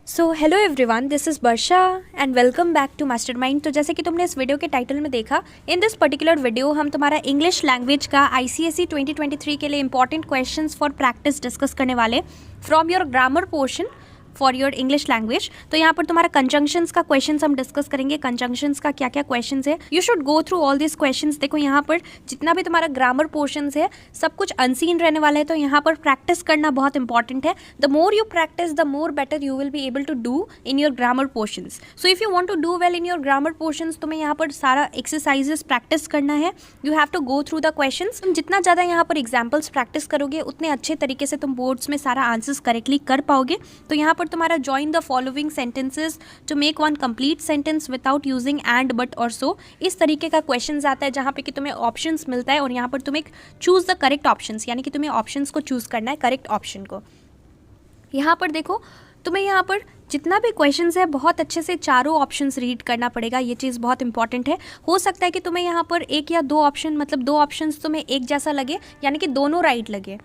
So hello everyone, this is Varsha and welcome back to Mastermind. तो जैसे कि तुमने इस वीडियो के टाइटल में देखा, इन दिस पर्टिकुलर वीडियो हम तुम्हारा इंग्लिश लैंग्वेज का ICSE 2023 के लिए important questions for practice discuss करने वाले from your grammar portion for your English language. तो यहाँ पर तुम्हारा कंजंक्शंस का क्वेश्चन हम डिस्कस करेंगे। कंजंक्शंस का क्या क्या क्वेश्चन है, you should go through all this questions. देखो यहाँ पर जितना भी तुम्हारा ग्रामर पोर्शन है सब कुछ अनसीन रहने वाला है, तो यहाँ पर प्रैक्टिस करना बहुत इंपॉर्टेंट है। The more you practice the more better you will be able to do in your grammar portions. So if you want to do well in your grammar portions, तुम्हें यहाँ पर सारा एक्सरसाइजेस प्रैक्टिस करना है। You have to go through the questions. तुम जितना ज़्यादा यहाँ पर एग्जाम्पल्स प्रैक्टिस करोगे उतने अच्छे तरीके से तुम बोर्ड्स में सारा आंसर्स करेक्टली कर पाओगे। तो यहाँ पर तुम्हारा join the following sentences to make one complete sentence without using and, but और सो, इस तरीके का क्वेश्चन आता है जहाँ पे कि तुम्हें ऑप्शंस मिलता है और यहाँ पर तुम्हें चूज द करेक्ट ऑप्शंस, यानी कि तुम्हें ऑप्शंस को चूज करना है, करेक्ट ऑप्शन को। यहाँ पर देखो, तुम्हें यहाँ पर जितना भी क्वेश्चंस है बहुत अच्छे से चारों ऑप्शंस रीड करना पड़ेगा। ये चीज़ बहुत इंपॉर्टेंट है। हो सकता है कि तुम्हें यहाँ पर एक या दो ऑप्शन, मतलब दो ऑप्शंस तुम्हें एक जैसा लगे, यानी कि दोनों राइट लगे,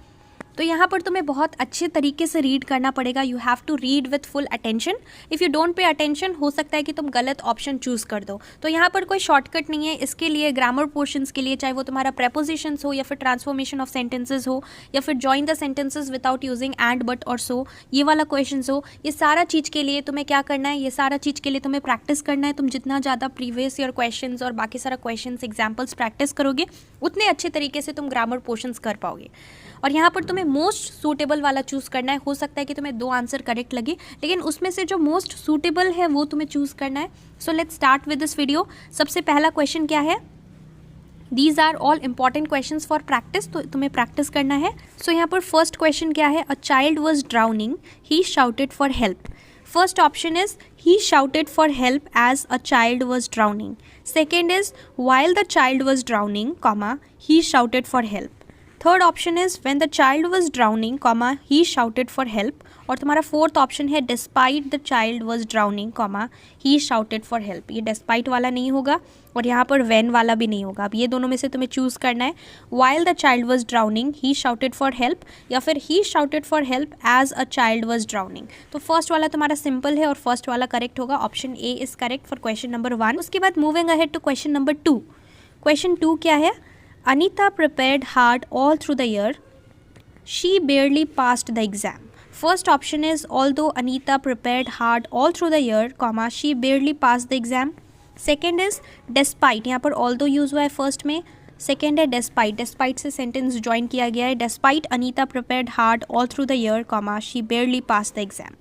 तो यहाँ पर तुम्हें बहुत अच्छे तरीके से रीड करना पड़ेगा। You have to read with full attention. If you don't pay attention, हो सकता है कि तुम गलत ऑप्शन चूज़ कर दो। तो यहाँ पर कोई शॉर्टकट नहीं है इसके लिए। ग्रामर पोर्शंस के लिए, चाहे वो तुम्हारा प्रेपोजिशंस हो या फिर ट्रांसफॉर्मेशन ऑफ सेंटेंसेज हो या फिर join the sentences without using and, but और सो, ये वाला क्वेश्चन हो, ये सारा चीज़ के लिए तुम्हें क्या करना है, ये सारा चीज़ के लिए तुम्हें प्रैक्टिस करना है। तुम जितना ज़्यादा प्रीवियस ईयर क्वेश्चन और बाकी सारा क्वेश्चन एग्जाम्पल्स प्रैक्टिस करोगे उतने अच्छे तरीके से तुम ग्रामर पोर्शंस कर पाओगे। और यहाँ पर तुम्हें मोस्ट सूटेबल वाला चूज़ करना है। हो सकता है कि तुम्हें दो आंसर करेक्ट लगे, लेकिन उसमें से जो मोस्ट सूटेबल है वो तुम्हें चूज़ करना है। So let's start with this video. सबसे पहला क्वेश्चन क्या है, these are all important questions for practice, तो तुम्हें प्रैक्टिस करना है। सो यहाँ पर फर्स्ट क्वेश्चन क्या है, a child was drowning, he shouted for help. First option is he shouted for help as a child was drowning. Second is while the child was drowning, comma, he shouted for help. Third option is when the child was drowning, comma, he shouted for help. और तुम्हारा fourth option है despite the child was drowning, comma, he shouted for help. ये despite वाला नहीं होगा और यहाँ पर when वाला भी नहीं होगा। अब ये दोनों में से तुम्हें चूज़ करना है। while the child was drowning, he shouted for help, या फिर he shouted for help as a child was drowning। तो फर्स्ट वाला तुम्हारा सिंपल है और फर्स्ट वाला करेक्ट होगा। Option A is correct for question number 1। उसके बाद moving ahead to question number 2। Question 2 क्या है, Anita prepared hard all through the year, she barely passed the exam. First option is although Anita prepared hard all through the year, comma, she barely passed the exam. Second is despite, यहाँ पर although use हुआ है first में। Second है despite, despite से sentence join किया गया है। despite Anita prepared hard all through the year, comma, she barely passed the exam.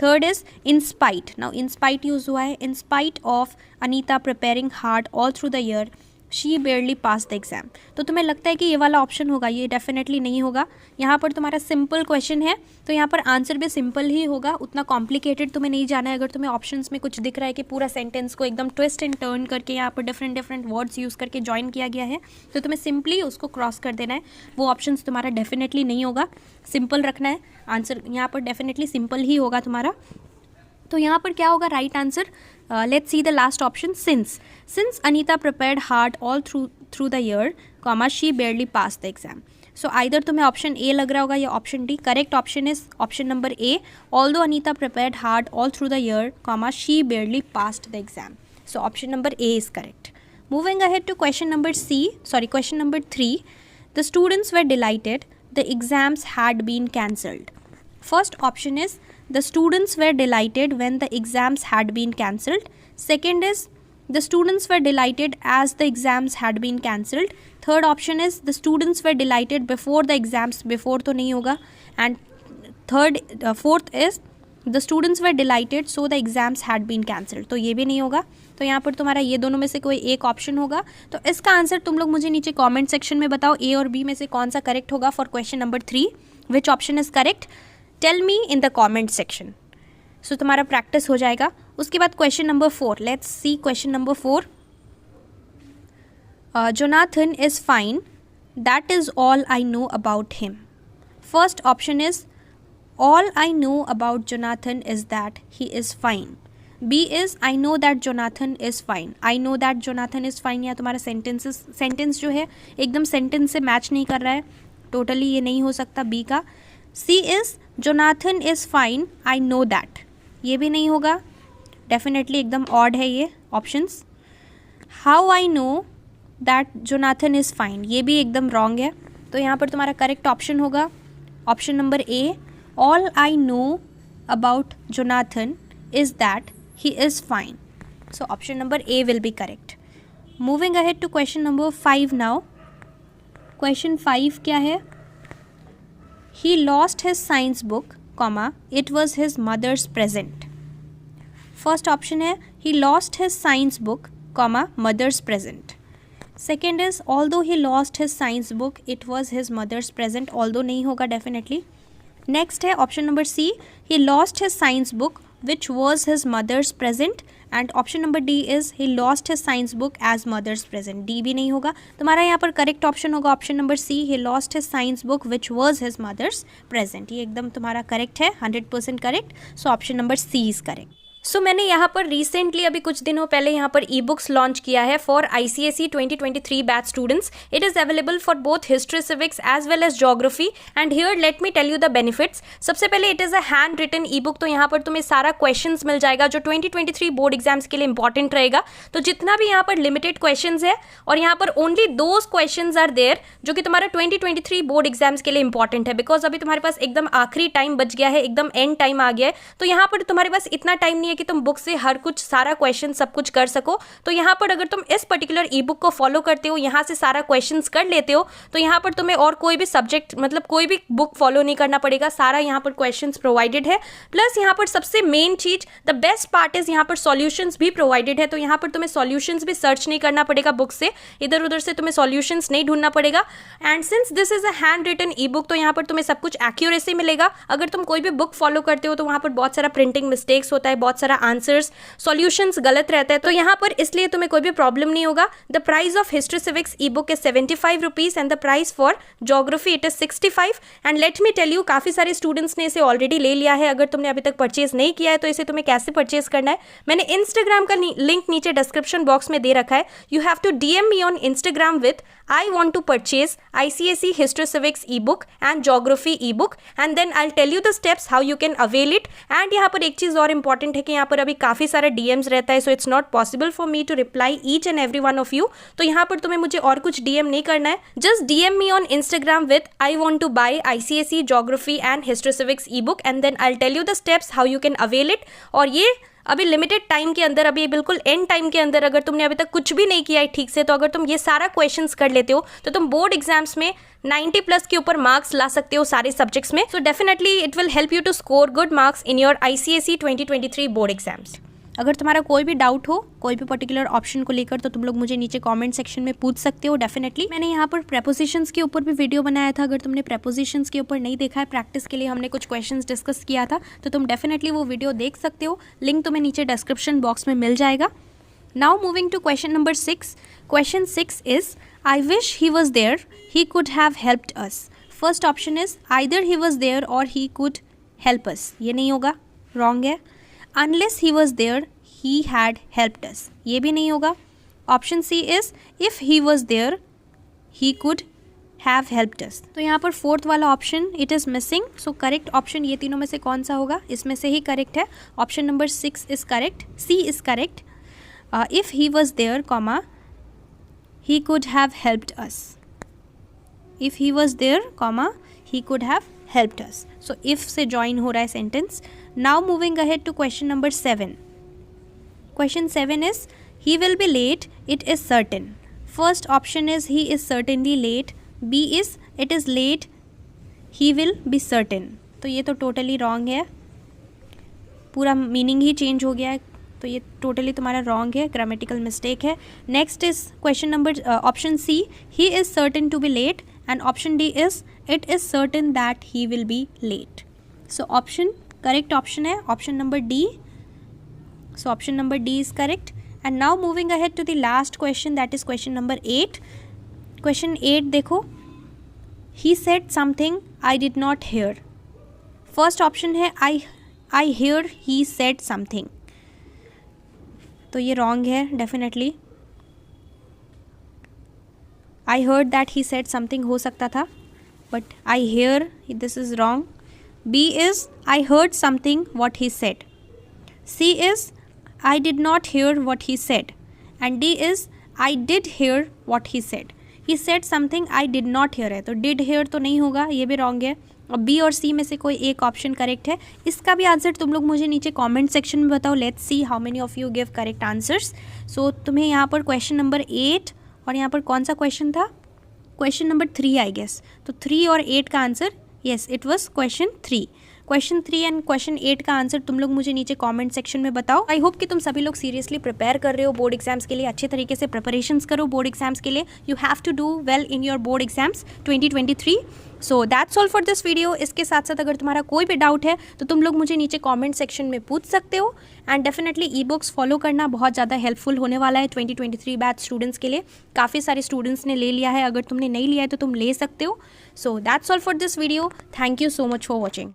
Third is in spite. Now in spite use हुआ है। in spite of Anita preparing hard all through the year, she barely passed the exam. तो तुम्हें लगता है कि ये वाला option होगा, ये डेफिनेटली नहीं होगा। यहाँ पर तुम्हारा सिंपल क्वेश्चन है तो यहाँ पर आंसर भी सिंपल ही होगा, उतना कॉम्प्लिकेटेड तुम्हें नहीं जाना है। अगर तुम्हें ऑप्शंस में कुछ दिख रहा है कि पूरा सेंटेंस को एकदम ट्विस्ट एंड टर्न करके यहाँ पर डिफरेंट वर्ड्स यूज़ करके ज्वाइन किया गया है, तो तुम्हें सिंपली उसको क्रॉस कर देना है। वो ऑप्शंस तुम्हारा डेफिनेटली नहीं होगा, सिंपल रखना है। आंसर यहाँ पर डेफिनेटली सिंपल ही होगा तुम्हारा। तो यहाँ पर क्या होगा right answer, let's see the last option, since Anita prepared hard all through the year, comma, she barely pass the exam. So either तुम्हें ऑप्शन ए लग रहा होगा या option D. Correct option is option number A, although Anita prepared hard all through the year, comma, she barely passed the exam. So option number A is correct. Moving ahead to question number 3, the students were delighted, the exams had been cancelled. First option is the students were delighted when the exams had been cancelled. Second is the students were delighted as the exams had been cancelled. Third option is the students were delighted before the exams, before तो नहीं होगा। And fourth is the students were delighted so the exams had been cancelled. तो ये भी नहीं होगा। तो यहाँ पर तुम्हारा ये दोनों में से कोई एक ऑप्शन होगा। तो इसका आंसर तुम लोग मुझे नीचे कॉमेंट सेक्शन में बताओ, ए और बी में से कौन सा करेक्ट होगा for question number 3। Which option is correct, tell me in the comment section. So तुम्हारा प्रैक्टिस हो जाएगा। उसके बाद question number 4, let's see question number 4। Jonathan is fine, that is all I know about him. First option is all I know about Jonathan is that he is fine. B is I know that Jonathan is fine. I know that Jonathan is fine, या तुम्हारा sentence जो है एकदम sentence से match नहीं कर रहा है, टोटली ये नहीं हो सकता बी का। C is Jonathan is fine, I know that. ये भी नहीं होगा, डेफिनेटली एकदम ऑड है ये options. How I know that Jonathan is fine, ये भी एकदम रॉन्ग है। तो यहाँ पर तुम्हारा करेक्ट ऑप्शन होगा option number A, all I know about Jonathan is that he is fine. So option number A will be correct. Moving ahead to question number 5 now. Question 5 क्या है? He lost his science book comma it was his mother's present. First option है he lost his science book comma mother's present. Second is although he lost his science book it was his mother's present, although नहीं होगा definitely. Next है option number C, he lost his science book which was his mother's present, and option number D is he lost his science book as mother's present. D भी नहीं होगा, तुम्हारा यहाँ पर correct option होगा option number C, he lost his science book which was his mother's present. ये एकदम तुम्हारा करेक्ट है, 100% correct. So option number C is correct. So मैंने यहाँ पर रिसेंटली अभी कुछ दिनों पहले यहाँ पर ई बुक्स लॉन्च किया है for ICSE 2023 batch students. It is available for both history civics as well as geography. And here let me tell you the benefits. सबसे पहले it is a hand written e book, तो यहाँ पर तुम्हें सारा questions मिल जाएगा जो 2023 board exams के लिए इंपॉर्टेंट रहेगा. तो जितना भी यहाँ पर लिमिटेड क्वेश्चंस है और यहाँ पर only those questions are there जो कि तुम्हारा 2023 बोर्ड एग्जाम्स के लिए इंपॉर्टेंट है. बिकॉज अभी तुम्हारे पास एकदम आखिरी टाइम बच गया है, एकदम एंड टाइम आ गया है. तो यहाँ पर तुम्हारे पास इतना टाइम नहीं है कि तुम बुक से हर कुछ सारा क्वेश्चन सब कुछ कर सको. तो यहाँ पर अगर तुम इस पर्टिकुलर ई बुक को फॉलो करते हो, यहाँ से सारा क्वेश्चंस कर लेते हो, तो यहाँ पर तुम्हें और कोई भी सब्जेक्ट मतलब कोई भी बुक फॉलो नहीं करना पड़ेगा. सारा यहाँ पर क्वेश्चंस प्रोवाइडेड है. प्लस यहाँ पर सबसे मेन चीज, द बेस्ट पार्ट इज यहाँ पर सॉल्यूशंस भी प्रोवाइडेड है. तो यहाँ पर तुम्हें सॉल्यूशंस भी सर्च नहीं करना पड़ेगा बुक से, इधर उधर से तुम्हें सॉल्यूशंस नहीं ढूंढना पड़ेगा. And since this is a hand written e book, तो यहाँ पर तुम्हें सब कुछ एक्यूरेसी मिलेगा. अगर तुम कोई भी बुक फॉलो करते हो तो वहाँ पर बहुत सारा प्रिंटिंग मिस्टेक्स होता है, बहुत सारा आंसर्स सॉल्यूशंस गलत रहता है. तो यहाँ पर इसलिए तुम्हें कोई भी प्रॉब्लम नहीं होगा. The price of history civics e book is 75 rupees and the price for geography it is 65. And let me tell you, काफी सारे स्टूडेंट्स ने इसे ऑलरेडी ले लिया है. अगर तुमने अभी तक परचेज नहीं किया है तो इसे तुम्हें कैसे परचेज करना है, मैंने इंस्टाग्राम का लिंक नीचे डिस्क्रिप्शन बॉक्स में दे रखा है. You have to DM me on Instagram with I want to purchase ICSE History Civics ebook and Geography ebook, and then I'll tell you the steps how you can avail it. And यहाँ पर एक चीज़ और important है कि यहाँ पर अभी काफ़ी सारा DMs रहता है, so it's not possible for me to reply each and every one of you. तो यहाँ पर तुम्हें मुझे और कुछ DM नहीं करना है. Just DM me on Instagram with I want to buy ICSE Geography and History Civics ebook, and then I'll tell you the steps how you can avail it. और ये अभी लिमिटेड टाइम के अंदर, अभी बिल्कुल एंड टाइम के अंदर, अगर तुमने अभी तक कुछ भी नहीं किया है ठीक से, तो अगर तुम ये सारा क्वेश्चंस कर लेते हो तो तुम बोर्ड एग्जाम्स में 90+ के ऊपर मार्क्स ला सकते हो सारे सब्जेक्ट्स में. So definitely it will help you to score good marks in your ICSE 2023 board exams. अगर तुम्हारा कोई भी डाउट हो कोई भी पर्टिकुलर ऑप्शन को लेकर तो तुम लोग मुझे नीचे कमेंट सेक्शन में पूछ सकते हो. डेफिनेटली मैंने यहाँ पर प्रेपोजिशंस के ऊपर भी वीडियो बनाया था. अगर तुमने प्रेपोजिशंस के ऊपर नहीं देखा है, प्रैक्टिस के लिए हमने कुछ क्वेश्चंस डिस्कस किया था, तो तुम डेफिनेटली वो वीडियो देख सकते हो. लिंक तुम्हें नीचे डिस्क्रिप्शन बॉक्स में मिल जाएगा. Now moving to question number 6. Question 6 is I wish he was there, he could have helped us. First option is either he was there और ही कुड हेल्प अस. ये नहीं होगा, wrong है. Unless he was there he had helped us. ये भी नहीं होगा. Option C is if he was there he could have helped us. तो यहाँ पर फोर्थ वाला option it is missing. So correct option ये तीनों में से कौन सा होगा? इसमें से ही करेक्ट है. Option number 6 is correct, C is correct. if he was there comma he could have helped us. if he was there comma he could have helped us. so if से join हो रहा है sentence. now moving ahead to question number 7. Question 7 is he will be late, it is certain. First option is he is certainly late. B is it is late, he will be certain. तो ये तो totally wrong है, पूरा meaning ही change हो गया है. तो ये टोटली तुम्हारा रॉन्ग है, ग्रामेटिकल मिस्टेक है. Next is question number option C, he is certain to be late. And option D is it is certain that he will be late. So option correct option है option number D. So option number D is correct. And now moving ahead to the last question, that is question number 8. Question 8 देखो, he said something I did not hear. First option है I hear he said something. तो ये wrong है definitely. I heard that he said something हो सकता था, but I hear this is wrong. B is I heard something what he said. C is I did not hear what he said. And D is I did hear what he said. He said something I did not hear है, तो did hear तो नहीं होगा, ये भी wrong है। अब B और C में से कोई एक ऑप्शन करेक्ट है। इसका भी आंसर तुम लोग मुझे नीचे कमेंट सेक्शन में बताओ। Let's see how many of you give correct answers. So तुम्हें यहाँ पर क्वेश्चन नंबर 8 और यहाँ पर कौन सा क्वेश्चन था, क्वेश्चन नंबर 3 आई गेस। तो 3 और 8 का answer, yes it was question 3। Question 3 and question 8 का आंसर तुम लोग मुझे नीचे कमेंट सेक्शन में बताओ। आई होप कि तुम सभी लोग सीरियसली प्रिपेयर कर रहे हो बोर्ड एग्जाम्स के लिए, अच्छे तरीके से प्रिपरेशंस करो बोर्ड एग्जाम्स के लिए। You have to do well in your board exams 2023। So that's all for this video. इसके साथ साथ अगर तुम्हारा कोई भी डाउट है तो तुम लोग मुझे नीचे कमेंट सेक्शन में पूछ सकते हो। And definitely e books follow करना बहुत ज़्यादा हेल्पफुल होने वाला है 2023 बैच स्टूडेंट्स के लिए। काफ़ी सारे स्टूडेंट्स ने ले लिया है, अगर तुमने नहीं लिया है तो तुम ले सकते हो। सो that's all for this video. Thank you so much for watching.